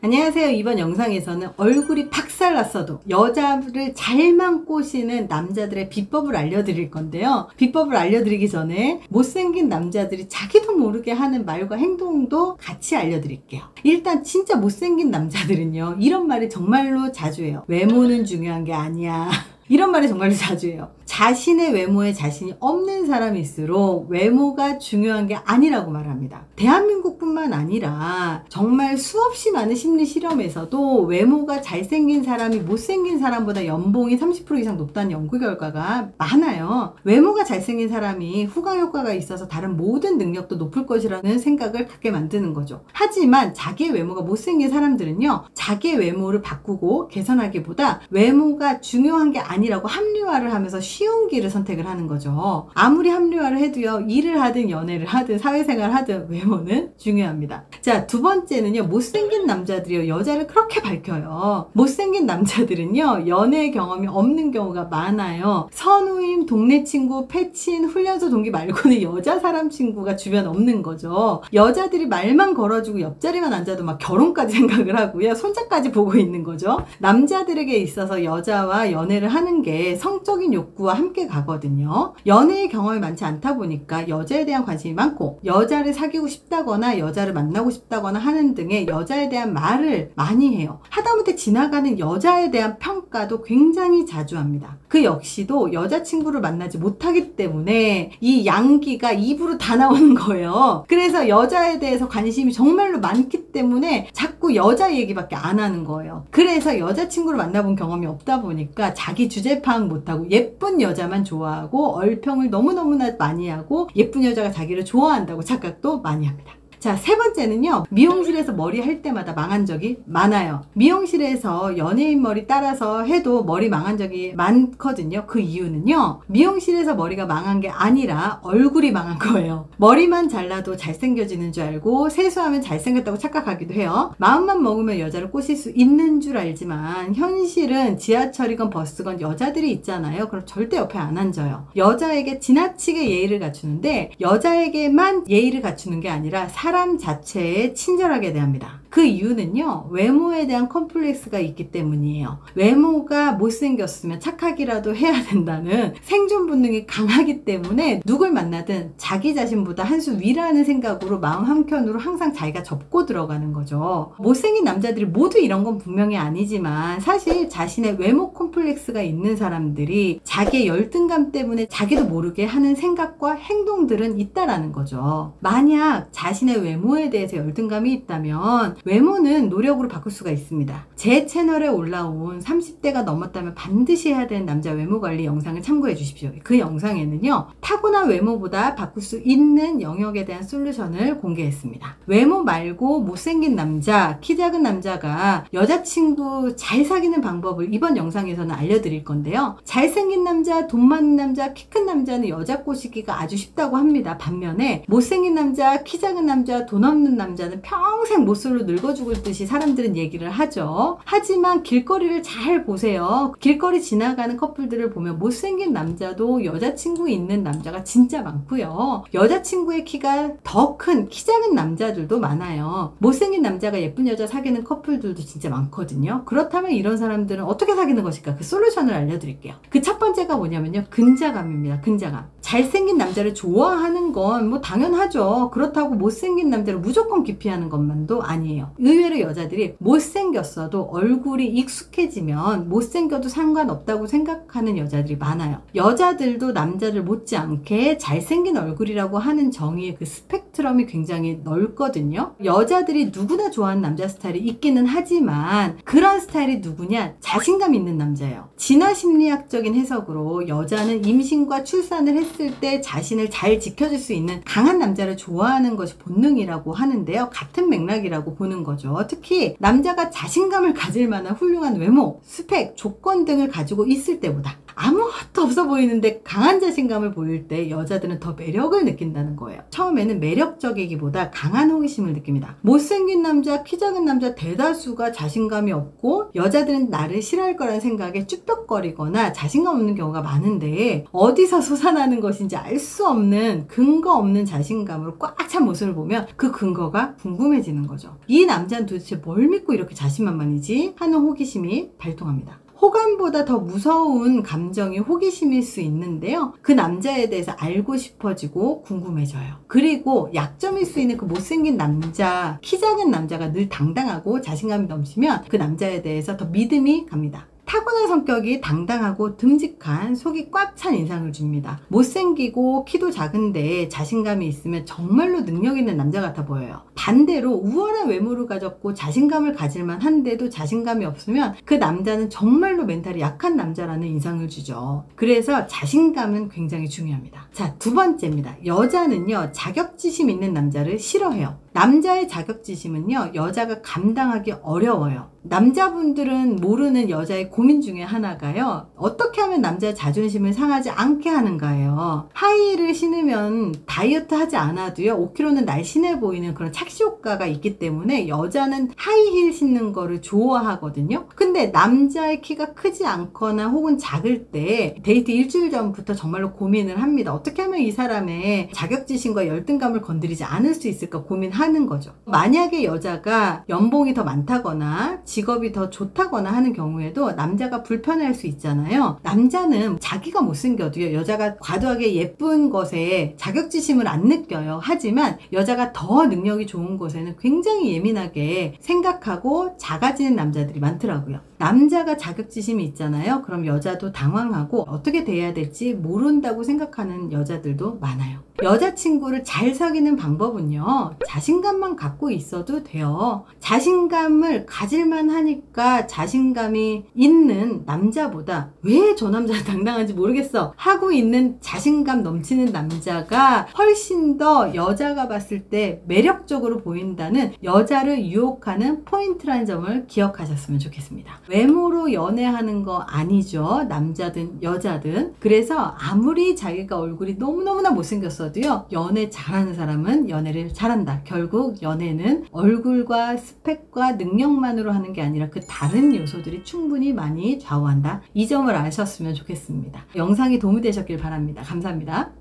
안녕하세요. 이번 영상에서는 얼굴이 박살났어도 여자를 잘만 꼬시는 남자들의 비법을 알려드릴 건데요. 비법을 알려드리기 전에 못생긴 남자들이 자기도 모르게 하는 말과 행동도 같이 알려드릴게요. 일단 진짜 못생긴 남자들은요, 이런 말이 정말로 자주 해요. 외모는 중요한 게 아니야. 이런 말이 정말로 자주 해요. 자신의 외모에 자신이 없는 사람일수록 외모가 중요한 게 아니라고 말합니다. 대한민국뿐만 아니라 정말 수없이 많은 심리 실험에서도 외모가 잘생긴 사람이 못생긴 사람보다 연봉이 30% 이상 높다는 연구 결과가 많아요. 외모가 잘생긴 사람이 후광 효과가 있어서 다른 모든 능력도 높을 것이라는 생각을 갖게 만드는 거죠. 하지만 자기의 외모가 못생긴 사람들은요, 자기의 외모를 바꾸고 개선하기보다 외모가 중요한 게 아니라고 합리화를 하면서 쉬운 길을 선택을 하는 거죠. 아무리 합리화를 해도요, 일을 하든 연애를 하든 사회생활을 하든 외모는 중요합니다. 자, 두 번째는요, 못생긴 남자들이요, 여자를 그렇게 밝혀요. 못생긴 남자들은요, 연애 경험이 없는 경우가 많아요. 선우임, 동네 친구, 패친, 훈련소 동기 말고는 여자 사람 친구가 주변 없는 거죠. 여자들이 말만 걸어주고 옆자리만 앉아도 막 결혼까지 생각을 하고요, 손자까지 보고 있는 거죠. 남자들에게 있어서 여자와 연애를 하는 게 성적인 욕구와 함께 가거든요. 연애의 경험이 많지 않다 보니까 여자에 대한 관심이 많고, 여자를 사귀고 싶다거나 여자를 만나고 싶다거나 하는 등의 여자에 대한 말을 많이 해요. 하다못해 지나가는 여자에 대한 평가도 굉장히 자주 합니다. 그 역시도 여자친구를 만나지 못하기 때문에 이 양기가 입으로 다 나오는 거예요. 그래서 여자에 대해서 관심이 정말로 많기 때문에 자꾸 여자 얘기밖에 안 하는 거예요. 그래서 여자친구를 만나본 경험이 없다 보니까 자기 주제 파악 못하고 예쁜 여자만 좋아하고 얼평을 너무너무나 많이 하고 예쁜 여자가 자기를 좋아한다고 착각도 많이 합니다. 자, 세 번째는요, 미용실에서 머리 할 때마다 망한 적이 많아요. 미용실에서 연예인 머리 따라서 해도 머리 망한 적이 많거든요. 그 이유는요, 미용실에서 머리가 망한 게 아니라 얼굴이 망한 거예요. 머리만 잘라도 잘생겨지는 줄 알고 세수하면 잘생겼다고 착각하기도 해요. 마음만 먹으면 여자를 꼬실 수 있는 줄 알지만 현실은 지하철이건 버스건 여자들이 있잖아요. 그럼 절대 옆에 안 앉아요. 여자에게 지나치게 예의를 갖추는데 여자에게만 예의를 갖추는 게 아니라 사람 자체에 친절하게 대합니다. 그 이유는요, 외모에 대한 컴플렉스가 있기 때문이에요. 외모가 못생겼으면 착하기라도 해야 된다는 생존 본능이 강하기 때문에 누굴 만나든 자기 자신보다 한 수 위라는 생각으로 마음 한켠으로 항상 자기가 접고 들어가는 거죠. 못생긴 남자들이 모두 이런 건 분명히 아니지만 사실 자신의 외모 컴플렉스가 있는 사람들이 자기의 열등감 때문에 자기도 모르게 하는 생각과 행동들은 있다라는 거죠. 만약 자신의 외모에 대해서 열등감이 있다면 외모는 노력으로 바꿀 수가 있습니다. 제 채널에 올라온 30대가 넘었다면 반드시 해야 되는 남자 외모 관리 영상을 참고해 주십시오. 그 영상에는요, 타고난 외모보다 바꿀 수 있는 영역에 대한 솔루션을 공개했습니다. 외모 말고 못생긴 남자, 키 작은 남자가 여자친구 잘 사귀는 방법을 이번 영상에서는 알려드릴 건데요. 잘생긴 남자, 돈 많은 남자, 키 큰 남자는 여자 꼬시기가 아주 쉽다고 합니다. 반면에 못생긴 남자, 키 작은 남자, 돈 없는 남자는 평생 못살로 늙어 죽을 듯이 사람들은 얘기를 하죠. 하지만 길거리를 잘 보세요. 길거리 지나가는 커플들을 보면 못생긴 남자도 여자친구 있는 남자가 진짜 많고요. 여자친구의 키가 더 큰 키 작은 남자들도 많아요. 못생긴 남자가 예쁜 여자 사귀는 커플들도 진짜 많거든요. 그렇다면 이런 사람들은 어떻게 사귀는 것일까? 그 솔루션을 알려드릴게요. 그 첫 번째가 뭐냐면요, 근자감입니다. 근자감. 잘생긴 남자를 좋아하는 건 뭐 당연하죠. 그렇다고 못생긴 남자를 무조건 기피하는 것만도 아니에요. 의외로 여자들이 못생겼어도 얼굴이 익숙해지면 못생겨도 상관없다고 생각하는 여자들이 많아요. 여자들도 남자들 못지않게 잘생긴 얼굴이라고 하는 정의의 그 스펙트럼이 굉장히 넓거든요. 여자들이 누구나 좋아하는 남자 스타일이 있기는 하지만 그런 스타일이 누구냐? 자신감 있는 남자예요. 진화 심리학적인 해석으로 여자는 임신과 출산을 했을 때 자신을 잘 지켜줄 수 있는 강한 남자를 좋아하는 것이 본능이라고 하는데요. 같은 맥락이라고 보는 거죠. 특히 남자가 자신감을 가질 만한 훌륭한 외모, 스펙, 조건 등을 가지고 있을 때보다 아무것도 없어 보이는데 강한 자신감을 보일 때 여자들은 더 매력을 느낀다는 거예요. 처음에는 매력적이기보다 강한 호기심을 느낍니다. 못생긴 남자, 키 작은 남자 대다수가 자신감이 없고 여자들은 나를 싫어할 거라는 생각에 쭈뼛거리거나 자신감 없는 경우가 많은데, 어디서 솟아나는 것인지 알 수 없는 근거 없는 자신감으로 꽉 찬 모습을 보면 그 근거가 궁금해지는 거죠. 이 남자는 도대체 뭘 믿고 이렇게 자신만만이지? 하는 호기심이 발동합니다. 호감보다 더 무서운 감정이 호기심일 수 있는데요. 그 남자에 대해서 알고 싶어지고 궁금해져요. 그리고 약점일 수 있는 그 못생긴 남자, 키 작은 남자가 늘 당당하고 자신감이 넘치면 그 남자에 대해서 더 믿음이 갑니다. 타고난 성격이 당당하고 듬직한, 속이 꽉 찬 인상을 줍니다. 못생기고 키도 작은데 자신감이 있으면 정말로 능력 있는 남자 같아 보여요. 반대로 우월한 외모를 가졌고 자신감을 가질만 한데도 자신감이 없으면 그 남자는 정말로 멘탈이 약한 남자라는 인상을 주죠. 그래서 자신감은 굉장히 중요합니다. 자, 두 번째입니다. 여자는요, 자격지심 있는 남자를 싫어해요. 남자의 자격지심은요, 여자가 감당하기 어려워요. 남자분들은 모르는 여자의 고민 중에 하나가요, 어떻게 하면 남자의 자존심을 상하지 않게 하는가예요. 하이힐을 신으면 다이어트 하지 않아도요 5kg는 날씬해 보이는 그런 착시 효과가 있기 때문에 여자는 하이힐 신는 거를 좋아하거든요. 근데 남자의 키가 크지 않거나 혹은 작을 때 데이트 일주일 전부터 정말로 고민을 합니다. 어떻게 하면 이 사람의 자격지심과 열등감을 건드리지 않을 수 있을까 고민하는 거죠. 만약에 여자가 연봉이 더 많다거나 직업이 더 좋다거나 하는 경우에도 남자가 불편해할 수 있잖아요. 남자는 자기가 못생겨도요, 여자가 과도하게 예쁜 것에 자격지심을 안 느껴요. 하지만 여자가 더 능력이 좋은 것에는 굉장히 예민하게 생각하고 작아지는 남자들이 많더라고요. 남자가 자격지심이 있잖아요. 그럼 여자도 당황하고 어떻게 대해야 될지 모른다고 생각하는 여자들도 많아요. 여자친구를 잘 사귀는 방법은요, 자신감만 갖고 있어도 돼요. 자신감을 가질만 하니까 자신감이 있는 남자보다 왜 저 남자가 당당한지 모르겠어 하고 있는 자신감 넘치는 남자가 훨씬 더 여자가 봤을 때 매력적으로 보인다는, 여자를 유혹하는 포인트라는 점을 기억하셨으면 좋겠습니다. 외모로 연애하는 거 아니죠. 남자든 여자든. 그래서 아무리 자기가 얼굴이 너무너무나 못생겼어도요, 연애 잘하는 사람은 연애를 잘한다. 결국 연애는 얼굴과 스펙과 능력만으로 하는 게 아니라 그 다른 요소들이 충분히 많이 좌우한다. 이 점을 아셨으면 좋겠습니다. 영상이 도움이 되셨길 바랍니다. 감사합니다.